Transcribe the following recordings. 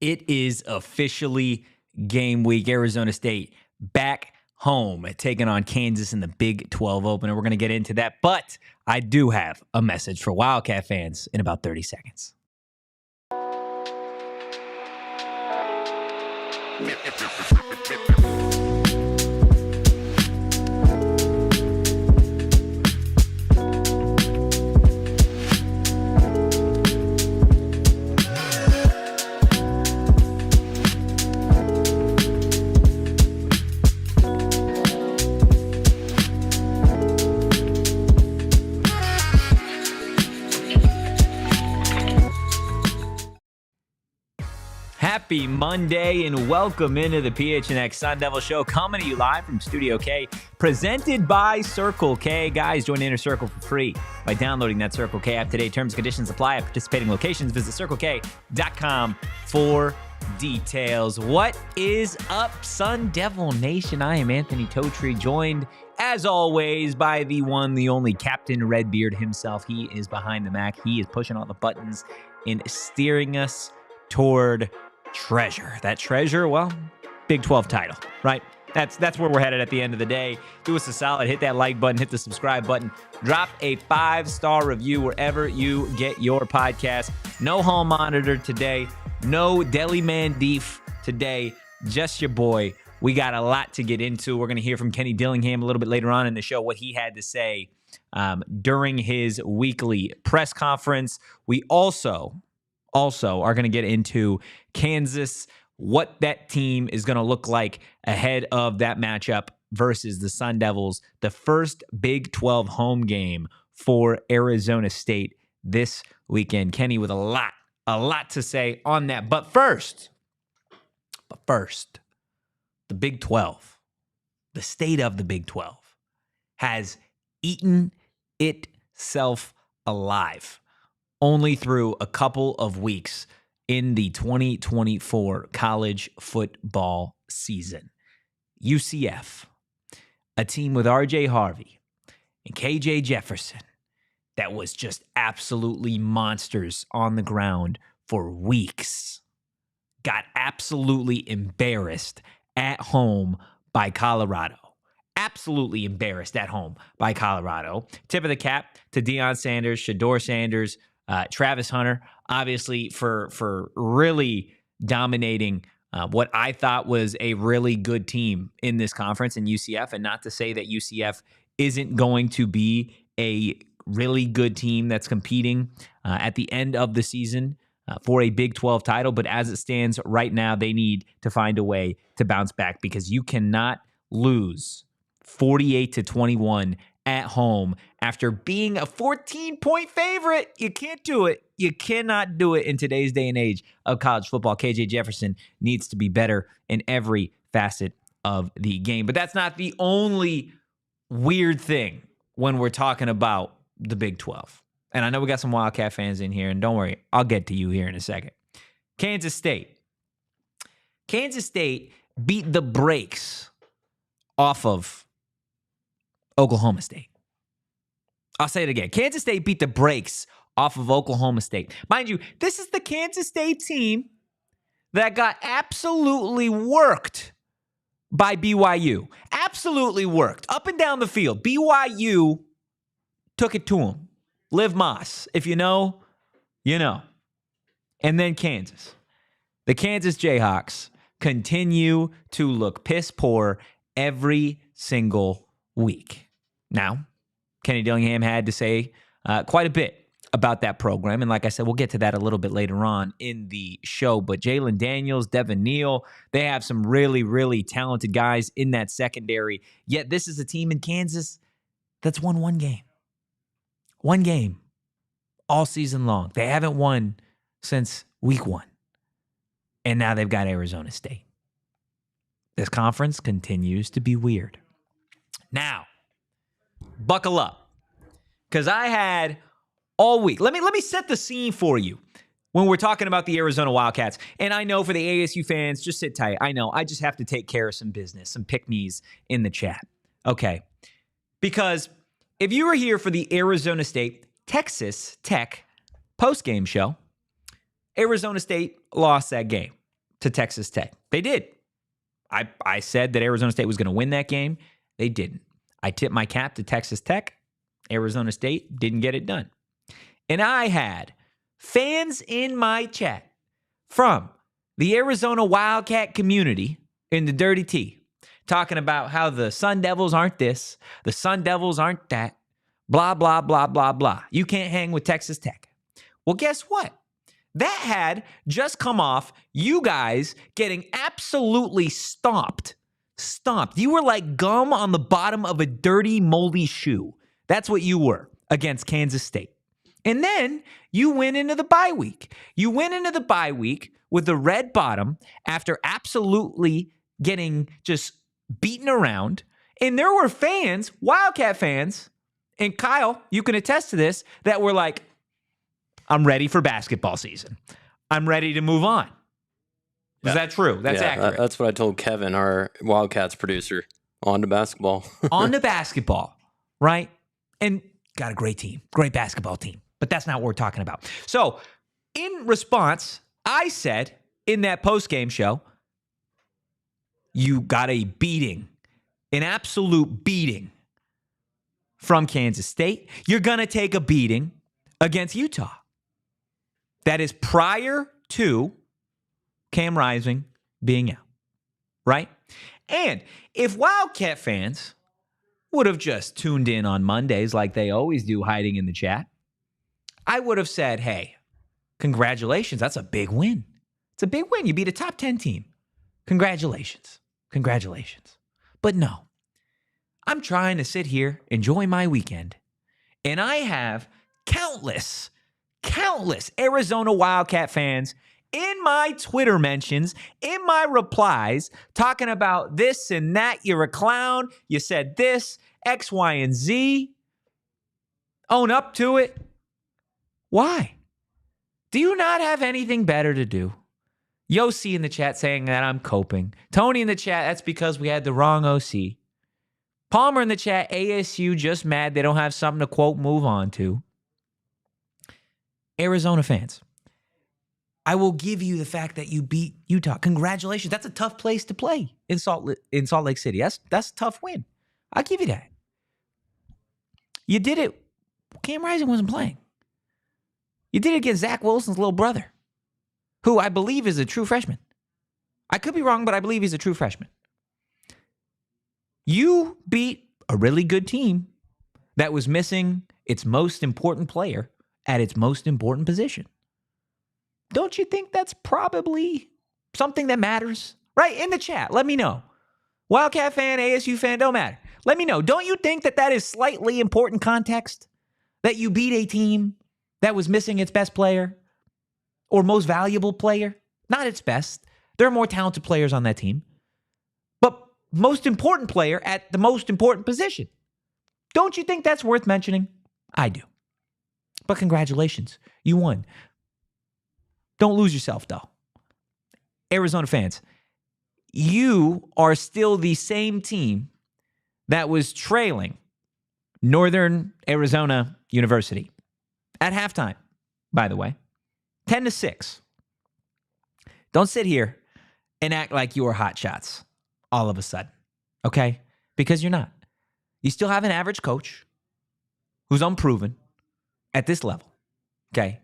It is officially game week. Arizona State back home taking on Kansas in the Big 12 opener. We're going to get into that, but I do have a message for Wildcat fans in about 30 seconds. Happy Monday and welcome into the PHNX Sun Devils show, coming to you live from Studio K, presented by Circle K. Guys, join Inner Circle for free by downloading that Circle K app today. Terms and conditions apply at participating locations. Visit CircleK.com for details. What is up, Sun Devil Nation? I am Anthony Totri, joined as always by the one, the only Captain Redbeard himself. He is behind the Mac. He is pushing all the buttons and steering us toward treasure. That treasure, well, Big 12 title, right? That's where we're headed at the end of the day. Do us a solid, hit that like button, hit the subscribe button, drop a 5-star review wherever you get your podcast. No hall monitor today, no deli man beef today, just your boy. We got a lot to get into. We're going to hear from Kenny Dillingham a little bit later on in the show, what he had to say during his weekly press conference. We also are going to get into Kansas, what that team is going to look like ahead of that matchup versus the Sun Devils, the first Big 12 home game for Arizona State this weekend. Kenny with a lot to say on that. But first, the Big 12, the state of the Big 12 has eaten itself alive only through a couple of weeks in the 2024 college football season. UCF, a team with RJ Harvey and KJ Jefferson that was just absolutely monsters on the ground for weeks, got absolutely embarrassed at home by Colorado. Absolutely embarrassed at home by Colorado. Tip of the cap to Deion Sanders, Shedeur Sanders, Travis Hunter, obviously for really dominating what I thought was a really good team in this conference in UCF, and not to say that UCF isn't going to be a really good team that's competing at the end of the season for a Big 12 title, but as it stands right now, they need to find a way to bounce back because you cannot lose 48-21 at home after being a 14-point favorite. You can't do it. You cannot do it in today's day and age of college football. KJ Jefferson needs to be better in every facet of the game. But that's not the only weird thing when we're talking about the Big 12. And I know we got some Wildcat fans in here, and don't worry, I'll get to you here in a second. Kansas State. Kansas State beat the brakes off of Oklahoma State. I'll say it again. Kansas State beat the brakes off of Oklahoma State. Mind you, this is the Kansas State team that got absolutely worked by BYU. Absolutely worked. Up and down the field. BYU took it to them. Liv Moss. If you know, you know. And then Kansas. The Kansas Jayhawks continue to look piss poor every single week. Now, Kenny Dillingham had to say quite a bit about that program. And like I said, we'll get to that a little bit later on in the show. But Jalon Daniels, Devin Neal, they have some really, really talented guys in that secondary. Yet this is a team in Kansas that's won one game. One game all season long. They haven't won since week 1. And now they've got Arizona State. This conference continues to be weird. Now, buckle up, because I had all week. Let me set the scene for you when we're talking about the Arizona Wildcats. And I know for the ASU fans, just sit tight. I know I just have to take care of some business, some pick-me's in the chat. Okay, because if you were here for the Arizona State Texas Tech postgame show, Arizona State lost that game. to Texas Tech. They did. I said that Arizona State was going to win that game. They didn't. I tipped my cap to Texas Tech. Arizona State didn't get it done. And I had fans in my chat from the Arizona Wildcat community in the Dirty T talking about how the Sun Devils aren't this, the Sun Devils aren't that, blah, blah, blah, blah, blah. You can't hang with Texas Tech. Well, guess what? That had just come off you guys getting absolutely stomped. You were like gum on the bottom of a dirty, moldy shoe. That's what you were against Kansas State. And then you went into the bye week. You went into the bye week with the red bottom after absolutely getting just beaten around. And there were fans, Wildcat fans, and Kyle, you can attest to this, that were like, I'm ready for basketball season. I'm ready to move on. Is that true? That's accurate. That's what I told Kevin, our Wildcats producer. On to basketball. On to basketball, right? And got a great team, great basketball team. But that's not what we're talking about. So in response, I said in that post-game show, you got a beating, an absolute beating from Kansas State. You're going to take a beating against Utah. That is prior to Cam Rising being out, right? And if Wildcat fans would have just tuned in on Mondays like they always do, hiding in the chat, I would have said, hey, congratulations. That's a big win. It's a big win. You beat a top 10 team. Congratulations. Congratulations. But no, I'm trying to sit here, enjoy my weekend, and I have countless Arizona Wildcat fans in my Twitter mentions, in my replies, talking about this and that. You're a clown. You said this, X, Y, and Z. Own up to it. Why? Do you not have anything better to do? Yossi in the chat saying that I'm coping. Tony in the chat, that's because we had the wrong OC. Palmer in the chat, ASU just mad they don't have something to, quote, move on to. Arizona fans, I will give you the fact that you beat Utah. Congratulations. That's a tough place to play in Salt Lake City. That's a tough win. I'll give you that. You did it. Cam Rising wasn't playing. You did it against Zach Wilson's little brother, who I believe is a true freshman. I could be wrong, but I believe he's a true freshman. You beat a really good team that was missing its most important player at its most important position. Don't you think that's probably something that matters? Right? In the chat, let me know. Wildcat fan, ASU fan, don't matter. Let me know. Don't you think that that is slightly important context? That you beat a team that was missing its best player or most valuable player? Not its best. There are more talented players on that team. But most important player at the most important position. Don't you think that's worth mentioning? I do. But congratulations. You won. Don't lose yourself, though. Arizona fans, you are still the same team that was trailing Northern Arizona University at halftime, by the way, 10-6. Don't sit here and act like you are hot shots all of a sudden, okay? Because you're not. You still have an average coach who's unproven at this level, okay?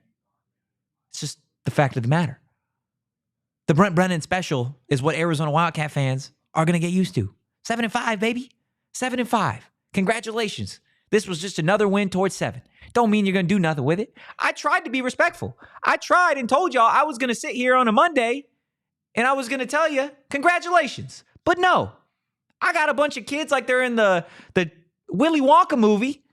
It's just the fact of the matter. The Brent Brennan special is what Arizona Wildcat fans are going to get used to. 7-5, baby. 7-5. Congratulations. This was just another win towards 7. Don't mean you're going to do nothing with it. I tried to be respectful. I tried and told y'all I was going to sit here on a Monday and I was going to tell you, congratulations. But no, I got a bunch of kids like they're in the Willy Wonka movie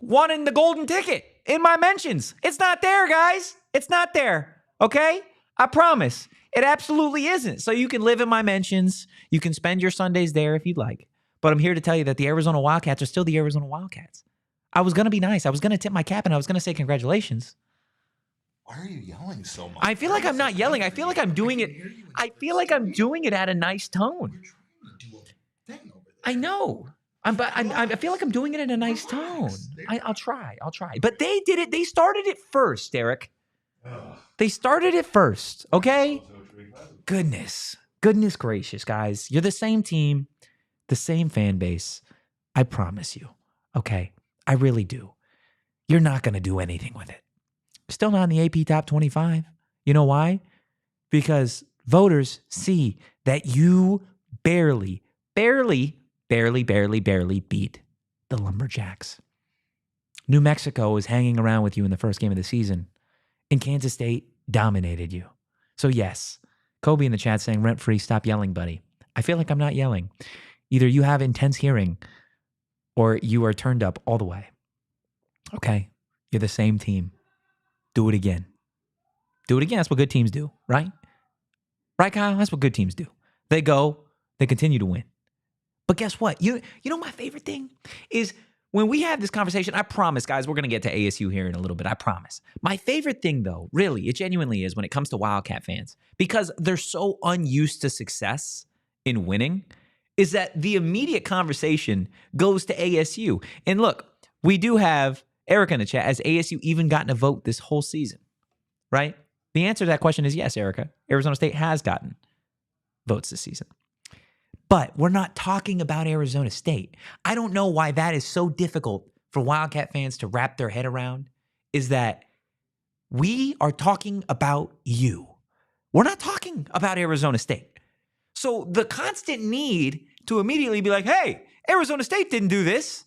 wanting the golden ticket in my mentions. It's not there, guys. It's not there, okay? I promise. It absolutely isn't. So you can live in my mentions. You can spend your Sundays there if you'd like. But I'm here to tell you that the Arizona Wildcats are still the Arizona Wildcats. I was going to be nice. I was going to tip my cap and I was going to say congratulations. Why are you yelling so much? I feel like I'm not yelling. I feel like I'm doing it. I feel like I'm doing it at a nice tone. You're trying to do a thing over there. I know. I feel like I'm doing it in a nice tone. I'll try. But they did it. They started it first, Derek. They started it first, okay? Goodness gracious, guys. You're the same team, the same fan base. I promise you. Okay? I really do. You're not going to do anything with it. Still not in the AP Top 25. You know why? Because voters see that you barely beat the Lumberjacks. New Mexico is hanging around with you in the first game of the season, and Kansas State dominated you. So yes, Kobe in the chat saying, rent-free, stop yelling, buddy. I feel like I'm not yelling. Either you have intense hearing or you are turned up all the way. Okay? You're the same team. Do it again. Do it again. That's what good teams do, right? Right, Kyle? That's what good teams do. They go, they continue to win. But guess what? You know my favorite thing is when we have this conversation, I promise, guys, we're going to get to ASU here in a little bit. I promise. My favorite thing, though, really, it genuinely is when it comes to Wildcat fans, because they're so unused to success in winning, is that the immediate conversation goes to ASU. And look, we do have Erica in the chat. Has ASU even gotten a vote this whole season? Right? The answer to that question is yes, Erica. Arizona State has gotten votes this season. But we're not talking about Arizona State. I don't know why that is so difficult for Wildcat fans to wrap their head around, is that we are talking about you. We're not talking about Arizona State. So the constant need to immediately be like, hey, Arizona State didn't do this.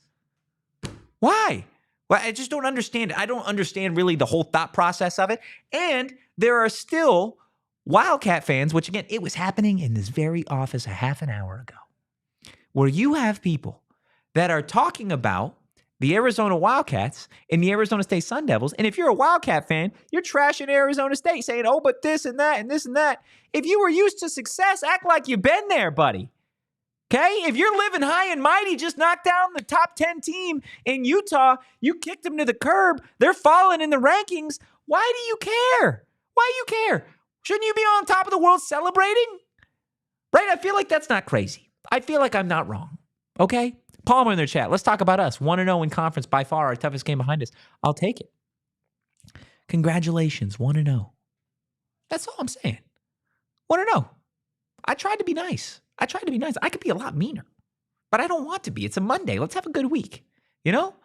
Why? Well, I just don't understand it. I don't understand really the whole thought process of it. And there are still Wildcat fans, which again, it was happening in this very office a half an hour ago, where you have people that are talking about the Arizona Wildcats and the Arizona State Sun Devils. And if you're a Wildcat fan, you're trashing Arizona State, saying, oh, but this and that and this and that. If you were used to success, act like you've been there, buddy. Okay? If you're living high and mighty, just knock down the top 10 team in Utah, you kicked them to the curb, they're falling in the rankings. Why do you care? Why do you care? Shouldn't you be on top of the world celebrating? Right? I feel like that's not crazy. I feel like I'm not wrong. Okay? Palmer in their chat. Let's talk about us. 1-0 in conference, by far our toughest game behind us. I'll take it. Congratulations, 1-0. That's all I'm saying. 1-0. I tried to be nice. I could be a lot meaner, but I don't want to be. It's a Monday. Let's have a good week. You know?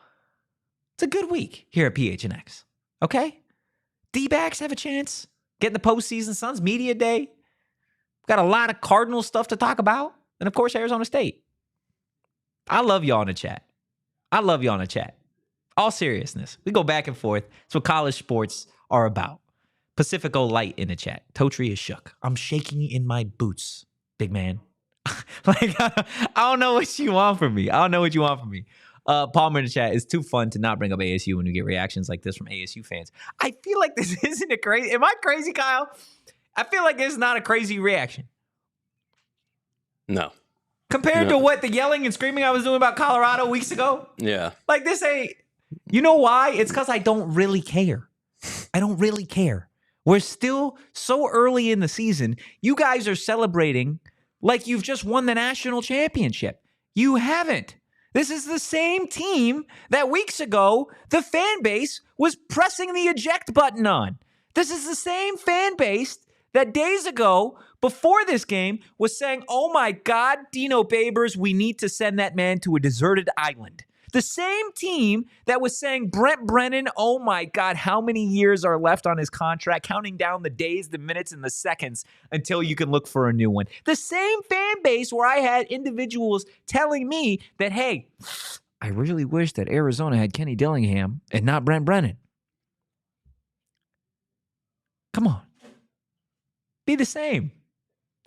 It's a good week here at PHNX. Okay? D-backs have a chance. Get in the postseason. Suns Media Day. Got a lot of Cardinal stuff to talk about. And, of course, Arizona State. I love y'all in the chat. All seriousness. We go back and forth. It's what college sports are about. Pacifico Light in the chat. Totri is shook. I'm shaking in my boots, big man. Like, I don't know what you want from me. Palmer in the chat, it's too fun to not bring up ASU when you get reactions like this from ASU fans. I feel like this isn't a crazy... Am I crazy, Kyle? I feel like this is not a crazy reaction. No. Compared to what the yelling and screaming I was doing about Colorado weeks ago? Yeah. Like this ain't... You know why? It's because I don't really care. We're still so early in the season. You guys are celebrating like you've just won the national championship. You haven't. This is the same team that weeks ago the fan base was pressing the eject button on. This is the same fan base that days ago, before this game, was saying, oh my God, Dino Babers, we need to send that man to a deserted island. The same team that was saying, Brent Brennan, oh my God, how many years are left on his contract, counting down the days, the minutes, and the seconds until you can look for a new one. The same fan base where I had individuals telling me that, hey, I really wish that Arizona had Kenny Dillingham and not Brent Brennan. Come on. Be the same.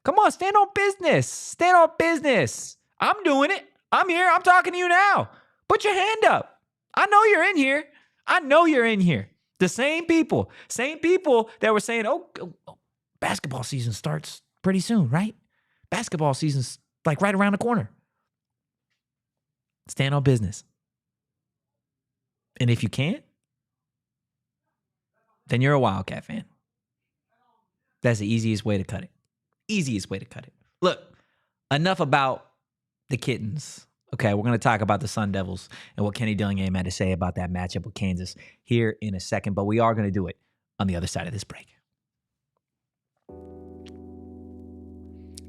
Come on, stand on business. I'm doing it. I'm here. I'm talking to you now. Put your hand up. I know you're in here. The same people that were saying, oh, basketball season starts pretty soon, right? Basketball season's like right around the corner. Stand on business. And if you can't, then you're a Wildcat fan. That's the easiest way to cut it. Look, enough about the kittens. Okay, we're going to talk about the Sun Devils and what Kenny Dillingham had to say about that matchup with Kansas here in a second, but we are going to do it on the other side of this break.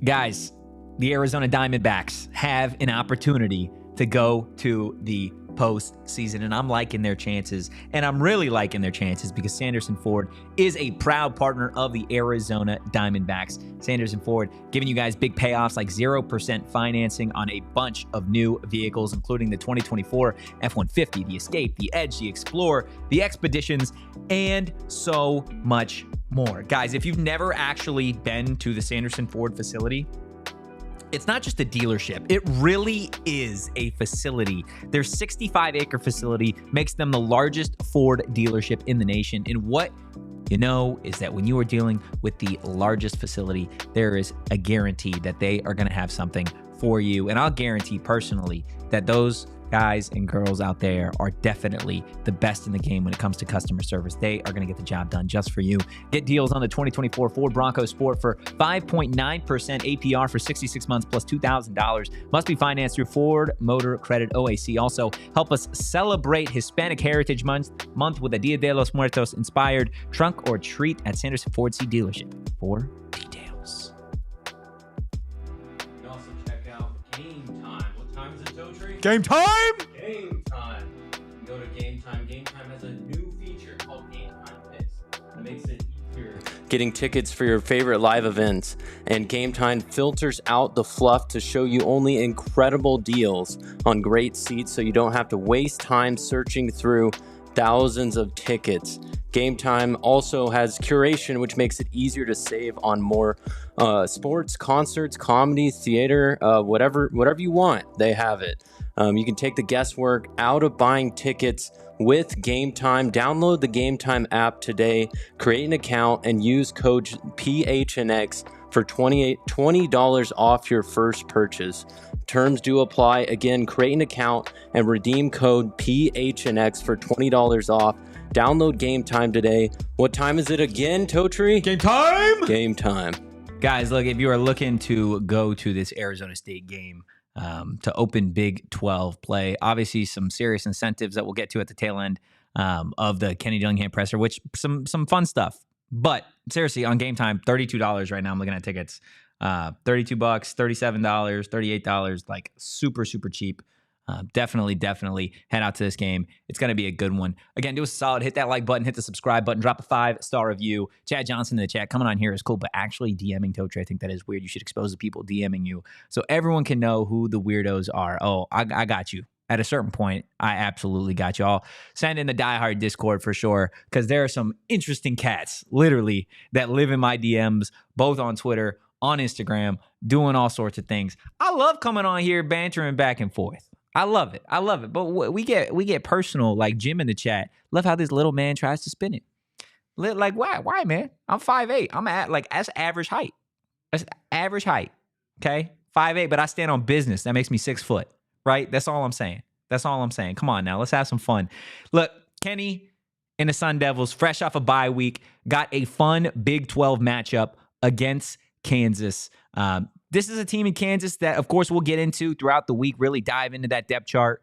Guys, the Arizona Diamondbacks have an opportunity to go to the postseason, and I'm liking their chances, and I'm really liking their chances because Sanderson Ford is a proud partner of the Arizona Diamondbacks. Sanderson Ford giving you guys big payoffs like 0% financing on a bunch of new vehicles, including the 2024 F-150, the Escape, the Edge, the Explorer, the Expeditions, and so much more. Guys, if you've never actually been to the Sanderson Ford facility, it's not just a dealership. It really is a facility. Their 65-acre facility makes them the largest Ford dealership in the nation. And what you know is that when you are dealing with the largest facility, there is a guarantee that they are going to have something for you. And I'll guarantee personally that those guys and girls out there are definitely the best in the game when it comes to customer service. They are going to get the job done just for you. Get deals on the 2024 Ford Bronco Sport for 5.9% APR for 66 months plus $2,000. Must be financed through Ford Motor Credit OAC. Also, help us celebrate Hispanic Heritage Month with a Dia de los Muertos inspired trunk or treat at Sanderson Ford C dealership for details. You can also check out Game Time. What time is it, Totri? Game time! Game Time. You can go to Game Time. Game Time has a new feature called Game Time Picks. It makes it easier getting tickets for your favorite live events. And Game Time filters out the fluff to show you only incredible deals on great seats so you don't have to waste time searching through thousands of tickets. Game Time also has curation, which makes it easier to save on more sports, concerts, comedy, theater, whatever you want. They have it. You can take the guesswork out of buying tickets with Game Time. Download the Game Time app today, create an account, and use code PHNX for $20 off your first purchase. Terms do apply. Again, create an account and redeem code PHNX for $20 off. Download Game Time today. What time is it again, Totri? Game time! Game time. Guys, look, if you are looking to go to this Arizona State game to open Big 12 play, obviously some serious incentives that we'll get to at the tail end of the Kenny Dillingham presser, which some fun stuff. But seriously, on Game Time, $32 right now. I'm looking at tickets. $32, $37, $38, like super, super cheap. Definitely head out to this game. It's going to be a good one. Again, do us a solid. Hit that like button, hit the subscribe button, drop a 5-star review. Chad Johnson in the chat. Coming on here is cool, but actually DMing Totri, I think that is weird. You should expose the people DMing you so everyone can know who the weirdos are. Oh, I got you. At a certain point, I absolutely got y'all. Send in the diehard Discord for sure, because there are some interesting cats, literally, that live in my DMs, both on Twitter, on Instagram, doing all sorts of things. I love coming on here, bantering back and forth. I love it. But we get personal, like Jim in the chat. Love how this little man tries to spin it. Like, why, man? I'm 5'8". I'm at, like, that's average height. That's average height, okay? 5'8", but I stand on business. That makes me 6 foot. Right? That's all I'm saying. Come on now. Let's have some fun. Look, Kenny and the Sun Devils, fresh off a bye week, got a fun Big 12 matchup against Kansas. This is a team in Kansas that, of course, we'll get into throughout the week, really dive into that depth chart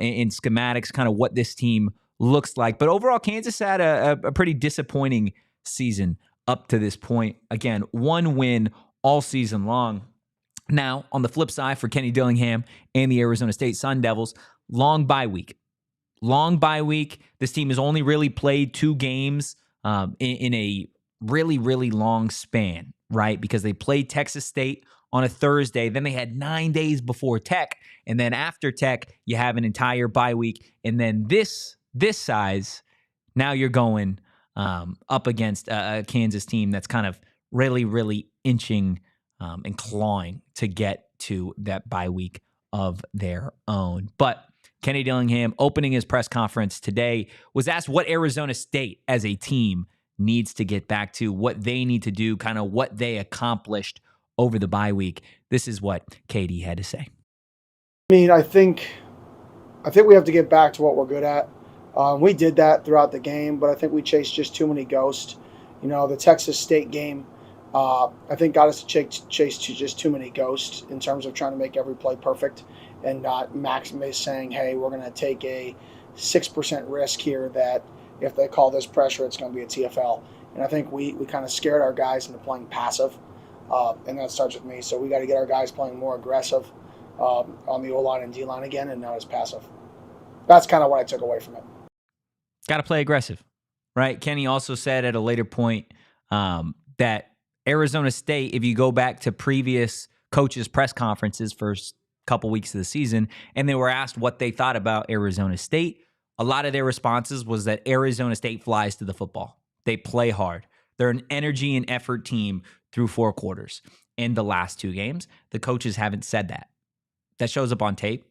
in schematics, kind of what this team looks like. But overall, Kansas had a pretty disappointing season up to this point. Again, one win all season long. Now, on the flip side for Kenny Dillingham and the Arizona State Sun Devils, long bye week. This team has only really played 2 games in a really, really long span, right? Because they played Texas State on a Thursday. Then they had 9 days before Tech. And then after Tech, you have an entire bye week. And then this size, now you're going up against a Kansas team that's kind of really, really inching and clawing to get to that bye week of their own. But Kenny Dillingham, opening his press conference today, was asked what Arizona State as a team needs to get back to, what they need to do, kind of what they accomplished over the bye week. This is what KD had to say. I mean, I think we have to get back to what we're good at. We did that throughout the game, but I think we chased just too many ghosts. You know, the Texas State game, I think got us to chase just too many ghosts in terms of trying to make every play perfect and not maximize saying, hey, we're going to take a 6% risk here that if they call this pressure, it's going to be a TFL. And I think we kind of scared our guys into playing passive. And that starts with me. So we got to get our guys playing more aggressive on the O-line and D-line again and not as passive. That's kind of what I took away from it. Got to play aggressive, right? Kenny also said at a later point that Arizona State, if you go back to previous coaches' press conferences first couple weeks of the season, and they were asked what they thought about Arizona State, a lot of their responses was that Arizona State flies to the football. They play hard. They're an energy and effort team through 4 quarters. In the last 2 games, the coaches haven't said that. That shows up on tape,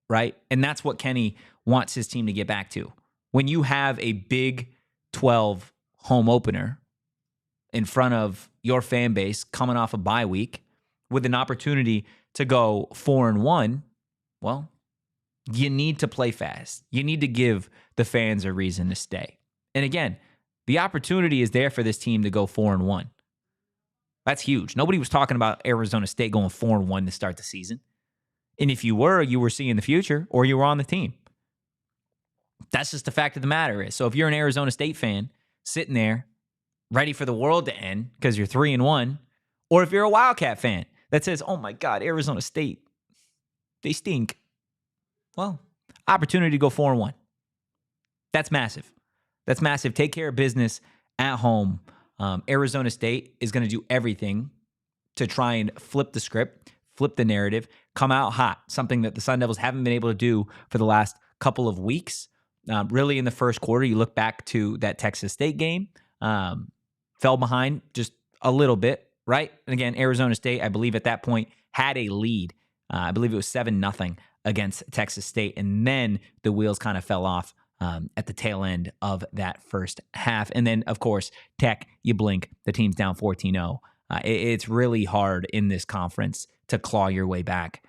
right? And that's what Kenny wants his team to get back to. When you have a Big 12 home opener in front of your fan base coming off a bye week with an opportunity to go 4-1, well, you need to play fast. You need to give the fans a reason to stay. And again, the opportunity is there for this team to go 4-1. That's huge. Nobody was talking about Arizona State going 4-1 to start the season. And if you were seeing the future or you were on the team. That's just the fact of the matter is. So if you're an Arizona State fan sitting there ready for the world to end because you're 3-1, or if you're a Wildcat fan that says, oh my God, Arizona State, they stink. Well, opportunity to go 4-1. That's massive. That's massive. Take care of business at home. Arizona State is going to do everything to try and flip the script, flip the narrative, come out hot, something that the Sun Devils haven't been able to do for the last couple of weeks. Really in the first quarter, you look back to that Texas State game, fell behind just a little bit, right? And again, Arizona State, I believe at that point, had a lead. I believe it was 7-0 against Texas State. And then the wheels kind of fell off at the tail end of that first half. And then, of course, Tech, you blink, the team's down 14-0. It's really hard in this conference to claw your way back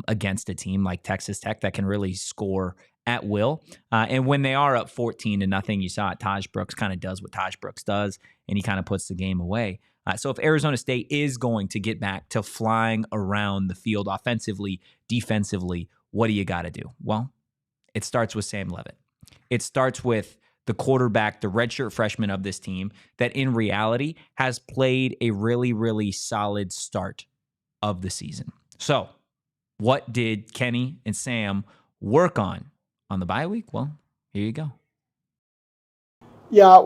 against a team like Texas Tech that can really score at will. And when they are up 14-0, you saw it, Taj Brooks kind of does what Taj Brooks does, and he kind of puts the game away. So if Arizona State is going to get back to flying around the field offensively, defensively, what do you got to do? Well, it starts with Sam Leavitt. It starts with the quarterback, the redshirt freshman of this team, that in reality has played a really, really solid start of the season. So what did Kenny and Sam work on the bye week? Well, here you go. Yeah,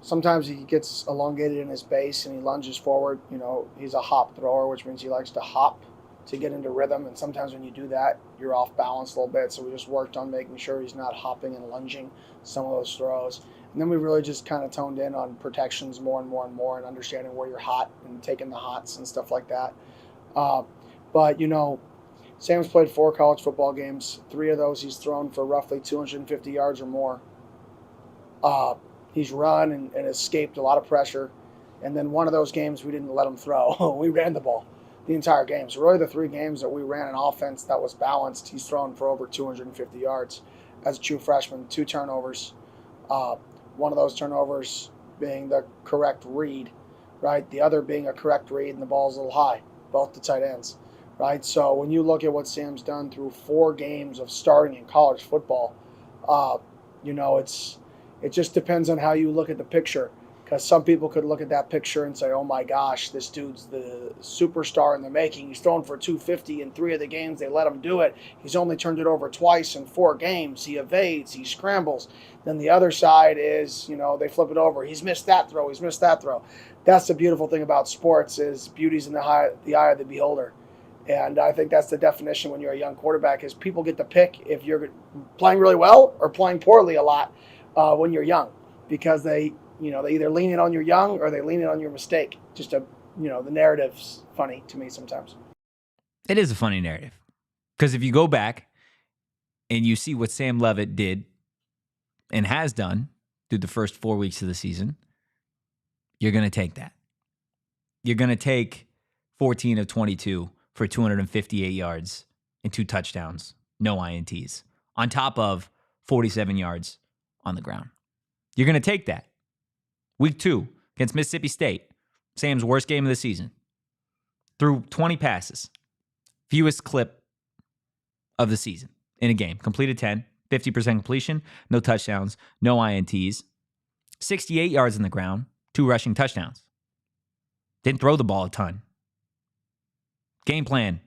sometimes he gets elongated in his base and he lunges forward. You know, he's a hop thrower, which means he likes to hop to get into rhythm. And sometimes when you do that, you're off balance a little bit. So we just worked on making sure he's not hopping and lunging some of those throws. And then we really just kind of toned in on protections more and more and more and understanding where you're hot and taking the hots and stuff like that. But, you know, Sam's played 4 college football games. 3 of those he's thrown for roughly 250 yards or more. He's run and escaped a lot of pressure. And then one of those games we didn't let him throw. We ran the ball the entire game. So really the 3 games that we ran an offense that was balanced, he's thrown for over 250 yards as a true freshman, 2 turnovers. One of those turnovers being the correct read, right? The other being a correct read and the ball's a little high, both the tight ends, right? So when you look at what Sam's done through 4 games of starting in college football, you know, it just depends on how you look at the picture. Because some people could look at that picture and say, oh my gosh, this dude's the superstar in the making. He's thrown for 250 in 3 of the games. They let him do it. He's only turned it over twice in 4 games. He evades. He scrambles. Then the other side is, you know, they flip it over. He's missed that throw. He's missed that throw. That's the beautiful thing about sports is beauty's in the eye of the beholder. And I think that's the definition when you're a young quarterback is people get to pick if you're playing really well or playing poorly a lot when you're young because they either lean in on your young or they lean in on your mistake. The narrative's funny to me sometimes. It is a funny narrative. Because if you go back and you see what Sam Leavitt did and has done through the first 4 weeks of the season, you're going to take that. You're going to take 14 of 22 for 258 yards and 2 touchdowns, no INTs, on top of 47 yards on the ground. You're going to take that. Week 2 against Mississippi State, Sam's worst game of the season. Threw 20 passes, fewest clip of the season in a game. Completed 10, 50% completion, no touchdowns, no INTs, 68 yards on the ground, 2 rushing touchdowns. Didn't throw the ball a ton. Game plan,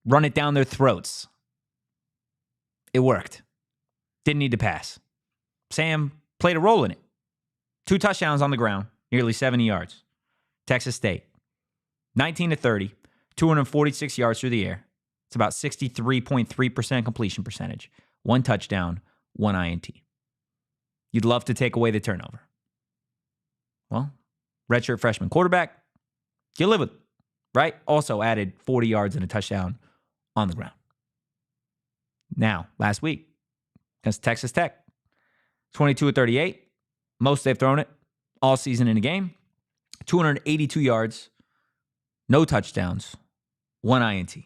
run it down their throats. It worked. Didn't need to pass. Sam played a role in it. 2 touchdowns on the ground, nearly 70 yards. Texas State, 19-30, 246 yards through the air. It's about 63.3% completion percentage. 1 touchdown, 1 INT. You'd love to take away the turnover. Well, redshirt freshman quarterback, you live with it, right? Also added 40 yards and a touchdown on the ground. Now, last week, against Texas Tech, 22-38. Most they've thrown it all season in a game. 282 yards, no touchdowns, 1 INT.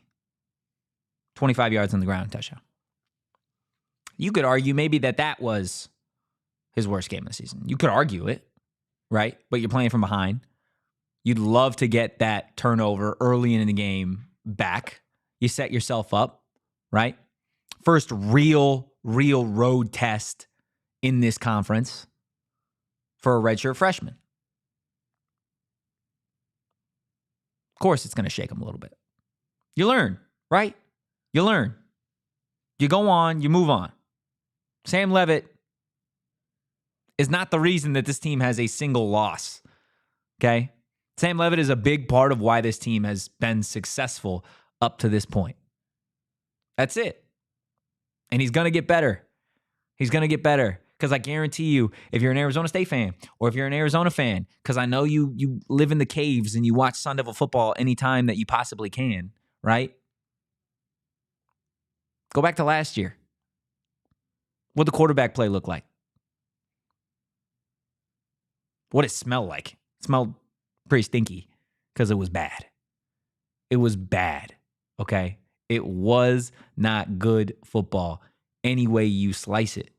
25 yards on the ground, touchdown. You could argue maybe that was his worst game of the season. You could argue it, right? But you're playing from behind. You'd love to get that turnover early in the game back. You set yourself up, right? First real road test in this conference for a redshirt freshman. Of course, it's going to shake him a little bit. You learn, right? You learn. You go on, you move on. Sam Leavitt is not the reason that this team has a single loss, okay? Sam Leavitt is a big part of why this team has been successful up to this point. That's it. And he's going to get better. He's going to get better. Because I guarantee you, if you're an Arizona State fan, or if you're an Arizona fan, because I know you live in the caves and you watch Sun Devil football anytime that you possibly can, right? Go back to last year. What did the quarterback play look like? What did it smell like? It smelled pretty stinky because it was bad. It was bad, okay? It was not good football any way you slice it.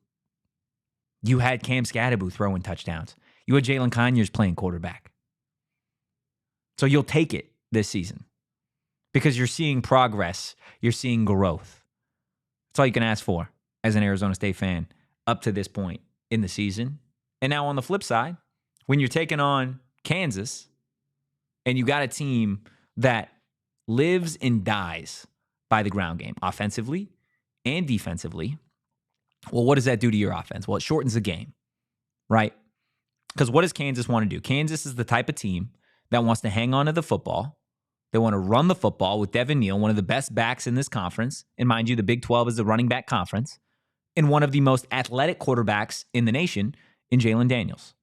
You had Cam Skattebo throwing touchdowns. You had Jalon Conyers playing quarterback. So you'll take it this season because you're seeing progress. You're seeing growth. That's all you can ask for as an Arizona State fan up to this point in the season. And now on the flip side, when you're taking on Kansas and you got a team that lives and dies by the ground game, offensively and defensively, well, what does that do to your offense? Well, it shortens the game, right? Because what does Kansas want to do? Kansas is the type of team that wants to hang on to the football. They want to run the football with Devin Neal, one of the best backs in this conference. And mind you, the Big 12 is the running back conference. And one of the most athletic quarterbacks in the nation in Jalon Daniels.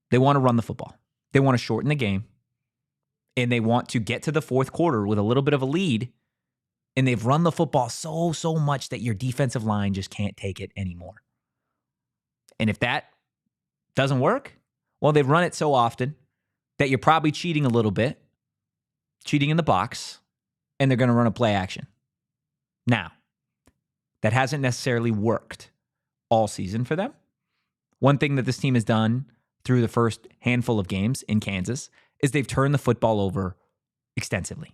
They want to run the football. They want to shorten the game. And they want to get to the fourth quarter with a little bit of a lead. And they've run the football so much that your defensive line just can't take it anymore. And if that doesn't work, well, they've run it so often that you're probably cheating a little bit, cheating in the box, and they're going to run a play action. Now, that hasn't necessarily worked all season for them. One thing that this team has done through the first handful of games in Kansas is they've turned the football over extensively.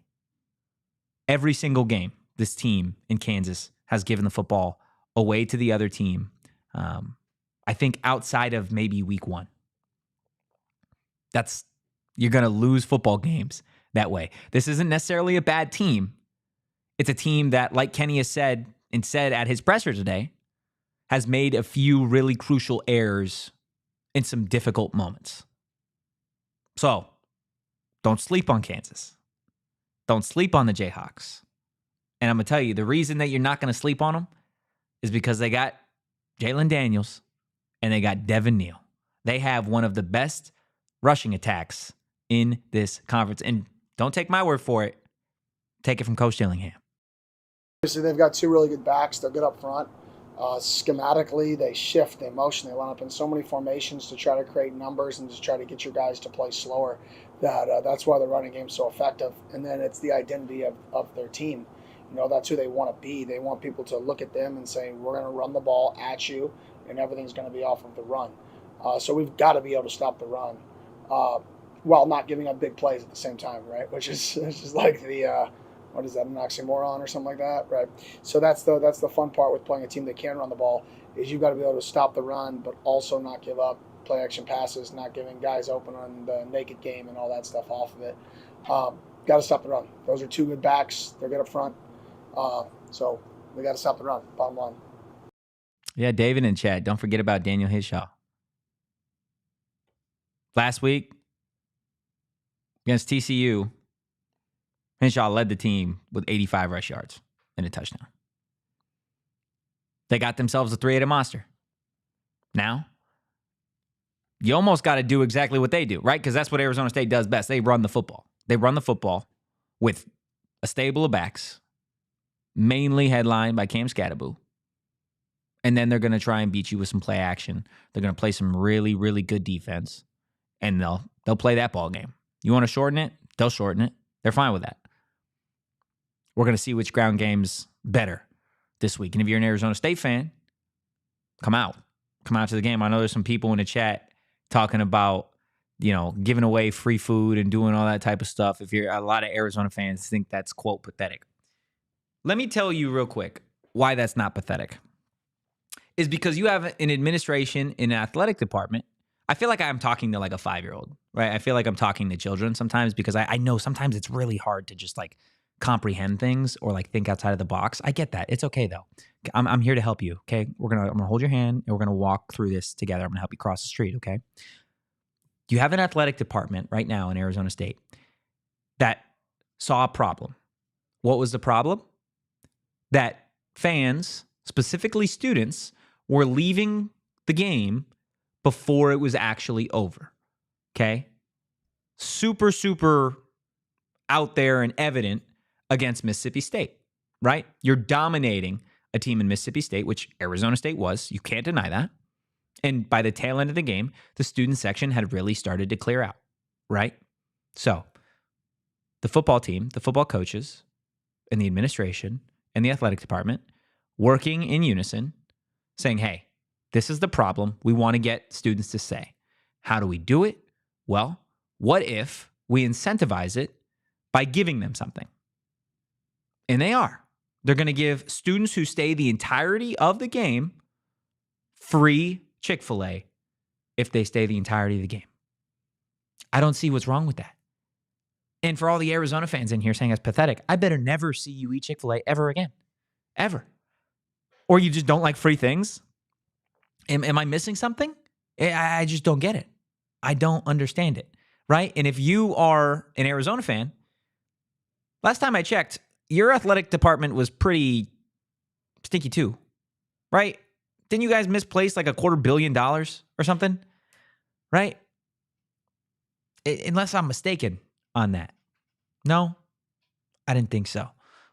Every single game, this team in Kansas has given the football away to the other team. I think outside of maybe week 1. You're going to lose football games that way. This isn't necessarily a bad team. It's a team that, like Kenny has said at his presser today, has made a few really crucial errors in some difficult moments. So, don't sleep on Kansas. Don't sleep on the Jayhawks. And I'm going to tell you, the reason that you're not going to sleep on them is because they got Jalon Daniels and they got Devin Neal. They have one of the best rushing attacks in this conference. And don't take my word for it. Take it from Coach Dillingham. Obviously, they've got 2 really good backs. They're good up front. Schematically, they shift, they motion, they line up in so many formations to try to create numbers and just try to get your guys to play slower. That's why the running game's so effective. And then it's the identity of their team. You know, that's who they want to be. They want people to look at them and say, we're going to run the ball at you, and everything's going to be off of the run. So we've got to be able to stop the run while not giving up big plays at the same time, right? Which is just like the what is that, an oxymoron or something like that, right? So that's the fun part with playing a team that can run the ball is you've got to be able to stop the run, but also not give up play action passes, not giving guys open on the naked game and all that stuff off of it. Got to stop the run. Those are two good backs. They're good up front. So we got to stop the run, bottom line. Yeah, David in chat. Don't forget about Daniel Hishaw. Last week against TCU, Hishaw led the team with 85 rush yards and a touchdown. They got themselves a 3-headed monster. Now, you almost got to do exactly what they do, right? Because that's what Arizona State does best. They run the football. They run the football with a stable of backs, mainly headlined by Skattebo. And then they're going to try and beat you with some play action. They're going to play some really, really good defense. And they'll play that ball game. You want to shorten it? They'll shorten it. They're fine with that. We're going to see which ground game's better this week. And if you're an Arizona State fan, come out. Come out to the game. I know there's some people in the chat talking about, giving away free food and doing all that type of stuff. A lot of Arizona fans think that's, quote, pathetic. Let me tell you real quick why that's not pathetic. Is because you have an administration in an athletic department. I feel like I'm talking to like a 5-year-old, right? I feel like I'm talking to children sometimes because I know sometimes it's really hard to just like comprehend things or like think outside of the box. I get that. It's okay though. I'm here to help you, okay? I'm gonna hold your hand and we're gonna walk through this together. I'm gonna help you cross the street, okay? You have an athletic department right now in Arizona State that saw a problem. What was the problem? That fans, specifically students, were leaving the game before it was actually over, okay? Super, super out there and evident against Mississippi State, right? You're dominating a team in Mississippi State, which Arizona State was. You can't deny that. And by the tail end of the game, the student section had really started to clear out, right? So the football team, the football coaches, and the administration and the athletic department working in unison, saying, hey, this is the problem we want to get students to say. How do we do it? Well, what if we incentivize it by giving them something? And they are. They're going to give students who stay the entirety of the game free Chick-fil-A if they stay the entirety of the game. I don't see what's wrong with that. And for all the Arizona fans in here saying it's pathetic, I better never see you eat Chick-fil-A ever again. Ever. Or you just don't like free things? Am I missing something? I just don't get it. I don't understand it, right? And if you are an Arizona fan, last time I checked, your athletic department was pretty stinky too, right? Didn't you guys misplace like $250 million or something, right? Unless I'm mistaken on that. No, I didn't think so.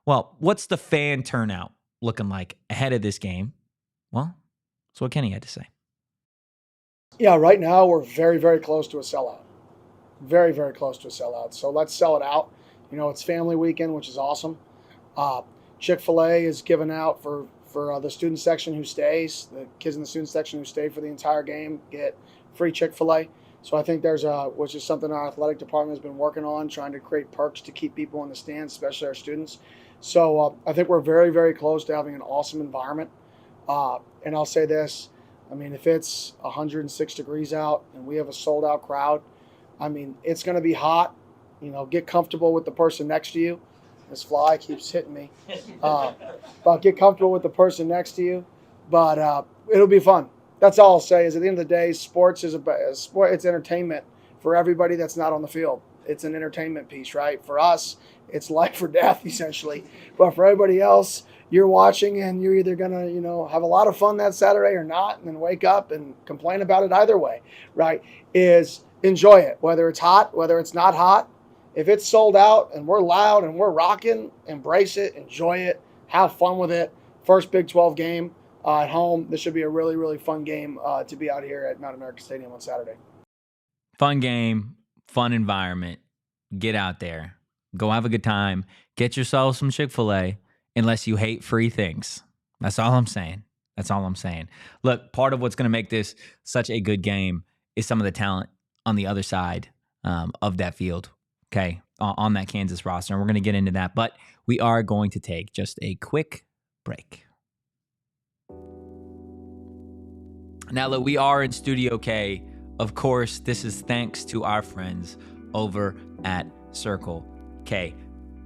Well, what's the fan turnout looking like ahead of this game? Well, that's what Kenny had to say. Yeah, right now we're very, very close to a sellout. Very, very close to a sellout. So let's sell it out. It's family weekend, which is awesome. Chick-fil-A is given out for the student section who stays. The kids in the student section who stay for the entire game get free Chick-fil-A. So I think which is something our athletic department has been working on, trying to create perks to keep people in the stands, especially our students. So I think we're very, very close to having an awesome environment. And I'll say this, if it's 106 degrees out and we have a sold out crowd, it's going to be hot. Get comfortable with the person next to you. This fly keeps hitting me. But get comfortable with the person next to you. But it'll be fun. That's all I'll say is at the end of the day, sports is it's entertainment for everybody that's not on the field. It's an entertainment piece, right? For us, it's life or death essentially. But for everybody else, you're watching and you're either going to, have a lot of fun that Saturday or not, and then wake up and complain about it either way, right? Is enjoy it, whether it's hot, whether it's not hot. If it's sold out and we're loud and we're rocking, embrace it, enjoy it, have fun with it. First Big 12 game at home. This should be a really, really fun game to be out here at Mount America Stadium on Saturday. Fun game, fun environment. Get out there. Go have a good time. Get yourself some Chick-fil-A unless you hate free things. That's all I'm saying. That's all I'm saying. Look, part of what's going to make this such a good game is some of the talent on the other side of that field, okay, on that Kansas roster. And we're going to get into that, but we are going to take just a quick break. Now, look, we are in Studio K of course, this is thanks to our friends over at Circle K.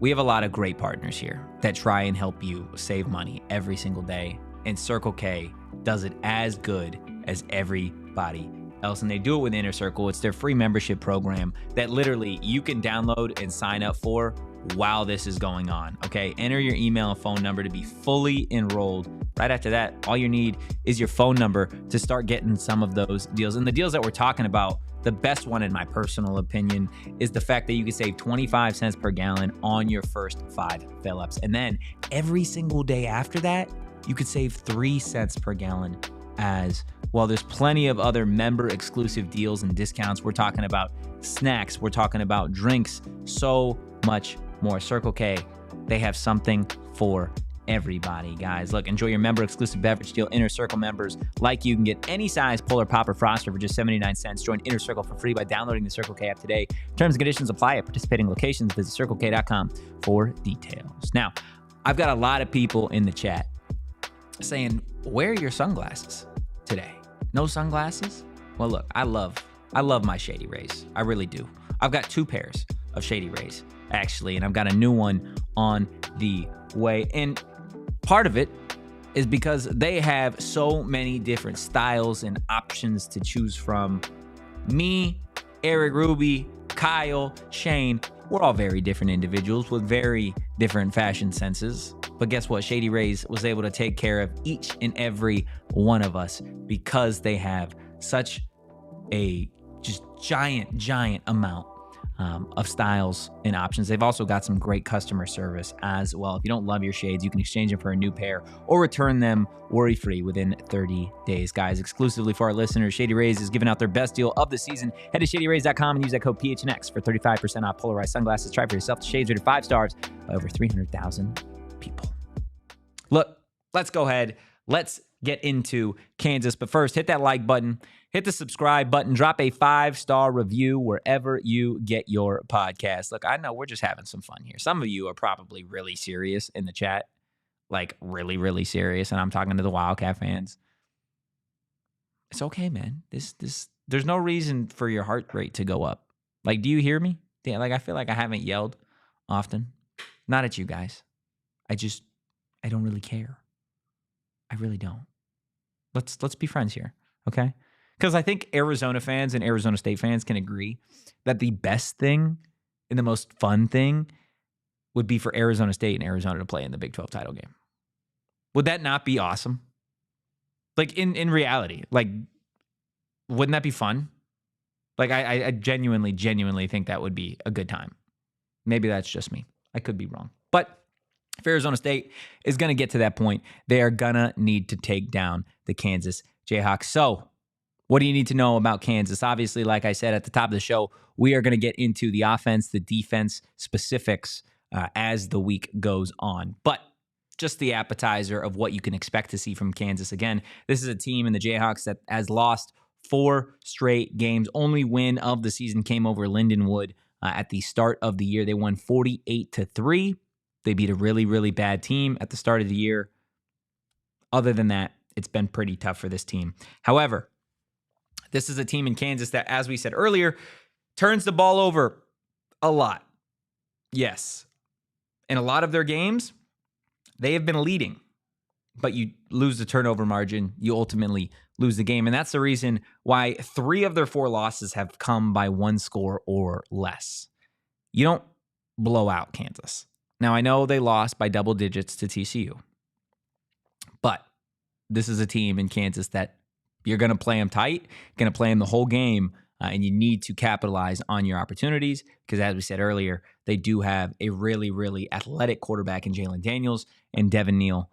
We have a lot of great partners here that try and help you save money every single day. And Circle K does it as good as everybody else. And they do it with Inner Circle. It's their free membership program that literally you can download and sign up for while this is going on. Okay, enter your email and phone number to be fully enrolled. Right after that, all you need is your phone number to start getting some of those deals. And the deals that we're talking about, the best one in my personal opinion is the fact that you can save 25 cents per gallon on your first 5 fill-ups. And then every single day after that, you could save 3 cents per gallon as well. There's plenty of other member exclusive deals and discounts. We're talking about snacks. We're talking about drinks. So much more. Circle K, they have something for everybody, guys. Look, enjoy your member exclusive beverage deal. Inner Circle members like you can get any size Polar Pop or Froster for just 79 cents. Join Inner Circle for free by downloading the Circle K app today. Terms and conditions apply at participating locations. Visit circlek.com for details. Now, I've got a lot of people in the chat saying, wear your sunglasses today. No sunglasses? Well, look, I love my Shady Rays. I really do. I've got 2 pairs of Shady Rays, actually, and I've got a new one on the way. And part of it is because they have so many different styles and options to choose from. Me, Eric Ruby, Kyle, Shane, we're all very different individuals with very different fashion senses. But guess what? Shady Rays was able to take care of each and every one of us because they have such a just giant amount of styles and options. They've also got some great customer service as well. If you don't love your shades, you can exchange them for a new pair or return them worry-free within 30 days. Guys, exclusively for our listeners, Shady Rays is giving out their best deal of the season. Head to shadyrays.com and use that code PHNX for 35% off polarized sunglasses. Try for yourself. The shades rated 5 stars by over 300,000 people. Look, let's go ahead. Let's get into Kansas. But first, hit that like button, hit the subscribe button, drop a 5-star review wherever you get your podcast. Look, I know we're just having some fun here. Some of you are probably really serious in the chat, like really serious. And I'm talking to the Wildcat fans. It's okay, man. There's no reason for your heart rate to go up. Like, do you hear me? Yeah, like, I feel like I haven't yelled often. Not at you guys. I don't really care. I really don't. Let's be friends here, okay? Because I think Arizona fans and Arizona State fans can agree that the best thing and the most fun thing would be for Arizona State and Arizona to play in the Big 12 title game. Would that not be awesome? Like, in reality, like, wouldn't that be fun? Like, I genuinely think that would be a good time. Maybe that's just me. I could be wrong. But if Arizona State is going to get to that point, they are going to need to take down the Kansas Jayhawks. So, what do you need to know about Kansas? Obviously, like I said at the top of the show, we are going to get into the offense, the defense specifics as the week goes on. But just the appetizer of what you can expect to see from Kansas. Again, this is a team in the Jayhawks that has lost 4 straight games. Only win of the season came over Lindenwood at the start of the year. They won 48-3. They beat a really bad team at the start of the year. Other than that, it's been pretty tough for this team. However, this is a team in Kansas that, as we said earlier, turns the ball over a lot. Yes. In a lot of their games, they have been leading, but you lose the turnover margin. You ultimately lose the game. And that's the reason why 3 of their 4 losses have come by 1 score or less. You don't blow out Kansas. Now, I know they lost by double digits to TCU, but this is a team in Kansas that you're going to play them tight, going to play them the whole game, and you need to capitalize on your opportunities because, as we said earlier, they do have a really athletic quarterback in Jalon Daniels, and Devin Neal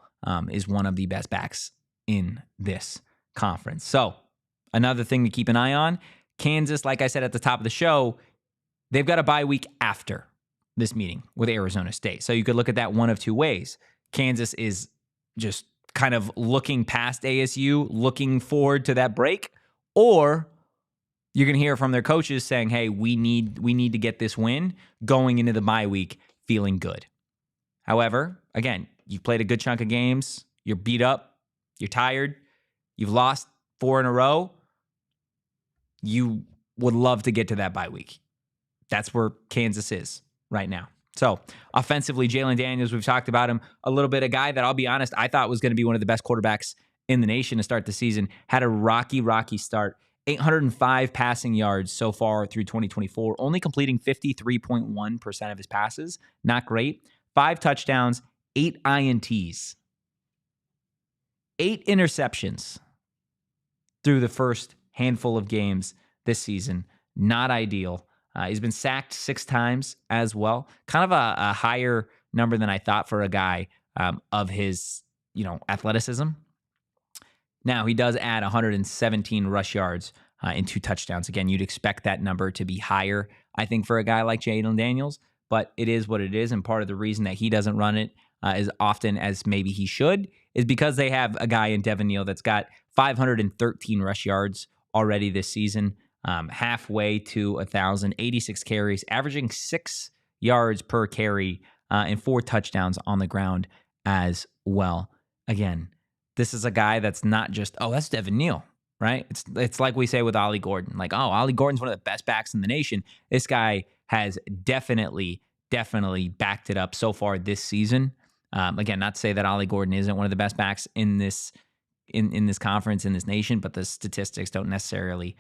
is one of the best backs in this conference. So, another thing to keep an eye on, Kansas, like I said at the top of the show, they've got a bye week after this meeting with Arizona State. So you could look at that one of 2 ways. Kansas is just kind of looking past ASU, looking forward to that break, or you're going to hear from their coaches saying, hey, we need to get this win going into the bye week feeling good. However, again, you've played a good chunk of games. You're beat up. You're tired. You've lost 4 in a row. you would love to get to that bye week. That's where Kansas is right now. So offensively, Jalon Daniels, we've talked about him a little bit. A guy that I'll be honest, I thought was going to be one of the best quarterbacks in the nation to start the season. Had a rocky start. 805 passing yards so far through 2024, only completing 53.1% of his passes. Not great. 5 touchdowns, 8 INTs, 8 interceptions through the first handful of games this season. Not ideal. He's been sacked 6 times as well. Kind of a higher number than I thought for a guy of his, athleticism. Now, he does add 117 rush yards and 2 touchdowns. Again, you'd expect that number to be higher, I think, for a guy like Jalon Daniels, but it is what it is, and part of the reason that he doesn't run it as often as maybe he should is because they have a guy in Devin Neal that's got 513 rush yards already this season, halfway to 1,000, 86 carries, averaging 6 yards per carry, and 4 touchdowns on the ground as well. Again, this is a guy that's not just, that's Devin Neal, right? It's like we say with Ollie Gordon. Like, Ollie Gordon's one of the best backs in the nation. This guy has definitely backed it up so far this season. Again, not to say that Ollie Gordon isn't one of the best backs in this conference, in this nation, but the statistics don't necessarily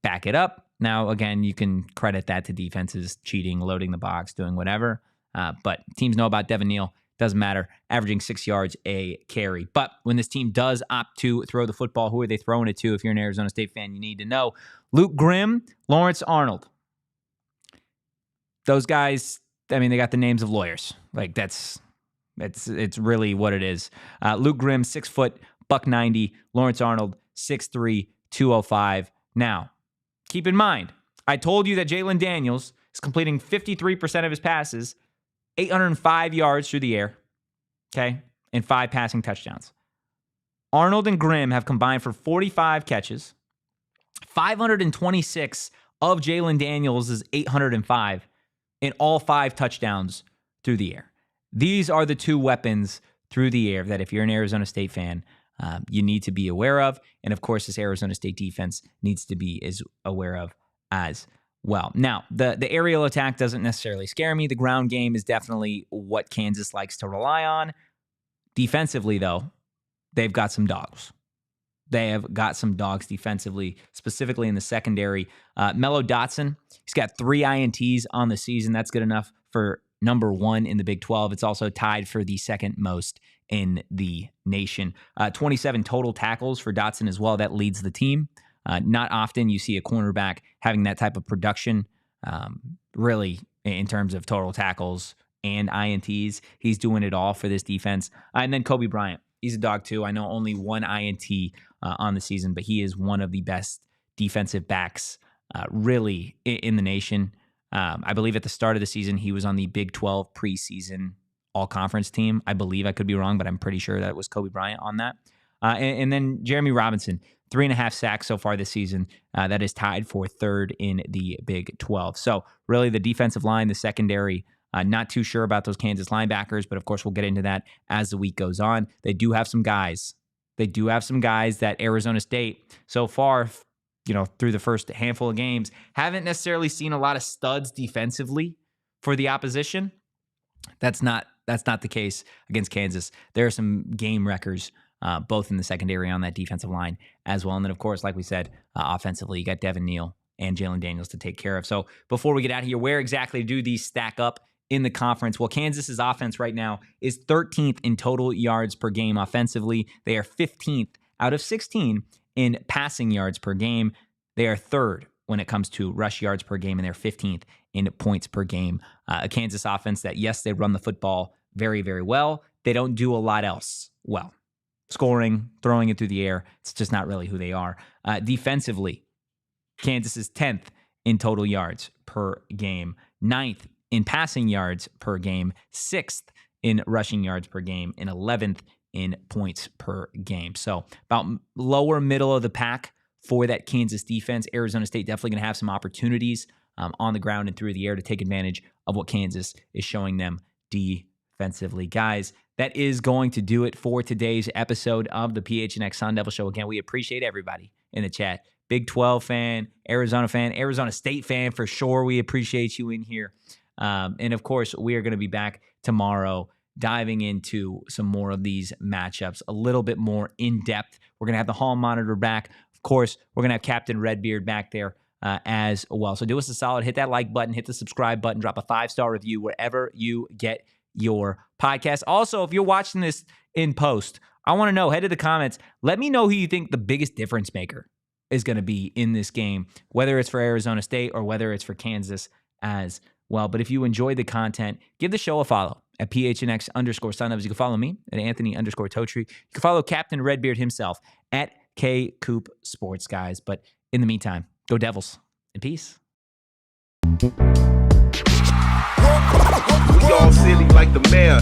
back it up. Now, again, you can credit that to defenses cheating, loading the box, doing whatever. But teams know about Devin Neal. Doesn't matter, averaging 6 yards a carry. But when this team does opt to throw the football, who are they throwing it to? If you're an Arizona State fan, you need to know. Luke Grimm, Lawrence Arnold. Those guys, they got the names of lawyers. Like, it's really what it is. Luke Grimm, 6 foot, $190. Lawrence Arnold, 6'3", 205. Now, keep in mind, I told you that Jalon Daniels is completing 53% of his passes, 805 yards through the air, okay, and 5 passing touchdowns. Arnold and Grimm have combined for 45 catches. 526 of Jalon Daniels is 805, and all 5 touchdowns through the air. These are the 2 weapons through the air that if you're an Arizona State fan, you need to be aware of. And of course, this Arizona State defense needs to be as aware of as well. Now, the aerial attack doesn't necessarily scare me. The ground game is definitely what Kansas likes to rely on. Defensively, though, they've got some dogs. They have got some dogs defensively, specifically in the secondary. Mello Dotson, he's got 3 INTs on the season. That's good enough for number 1 in the Big 12. It's also tied for the second most in the nation. 27 total tackles for Dotson as well. That leads the team. Not often you see a cornerback having that type of production, really, in terms of total tackles and INTs. He's doing it all for this defense. And then Kobe Bryant. He's a dog too. I know only 1 INT on the season, but he is one of the best defensive backs really in the nation. I believe at the start of the season, he was on the Big 12 preseason all-conference team. I believe, I could be wrong, but I'm pretty sure that it was Kobe Bryant on that. And then Jeremy Robinson, 3.5 sacks so far this season. That is tied for 3rd in the Big 12. So really the defensive line, the secondary, not too sure about those Kansas linebackers, but of course we'll get into that as the week goes on. They do have some guys. That Arizona State so far, through the first handful of games, haven't necessarily seen a lot of studs defensively for the opposition. That's not the case against Kansas. There are some game wreckers, both in the secondary on that defensive line as well. And then, of course, like we said, offensively, you got Devin Neal and Jalon Daniels to take care of. So before we get out of here, where exactly do these stack up in the conference? Well, Kansas's offense right now is 13th in total yards per game offensively. They are 15th out of 16 in passing yards per game. They are 3rd when it comes to rush yards per game, and they're 15th in points per game. A Kansas offense that, yes, they run the football very, very well. They don't do a lot else well. Scoring, throwing it through the air, it's just not really who they are. Defensively, Kansas is 10th in total yards per game, 9th in passing yards per game, 6th in rushing yards per game, and 11th in points per game. So about lower middle of the pack for that Kansas defense. Arizona State definitely going to have some opportunities on the ground and through the air to take advantage of what Kansas is showing them defensively. Guys, that is going to do it for today's episode of the PHNX Sun Devil Show. Again, we appreciate everybody in the chat Big 12 fan, Arizona State fan for sure. We appreciate you in here. And of course, we are going to be back tomorrow diving into some more of these matchups, a little bit more in depth. We're going to have the hall monitor back. Of course, we're going to have Captain Redbeard back there as well. So do us a solid, hit that like button, hit the subscribe button, drop a 5-star review wherever you get your podcast. Also, if you're watching this in post, I want to know, head to the comments, let me know who you think the biggest difference maker is going to be in this game, whether it's for Arizona State or whether it's for Kansas as well. But if you enjoyed the content, give the show a follow at PHNX_Sun Devils. You can follow me at Anthony_Totri. You can follow Captain Redbeard himself at KCoop Sports, guys. But in the meantime, go Devils and peace. We all silly like the mayor.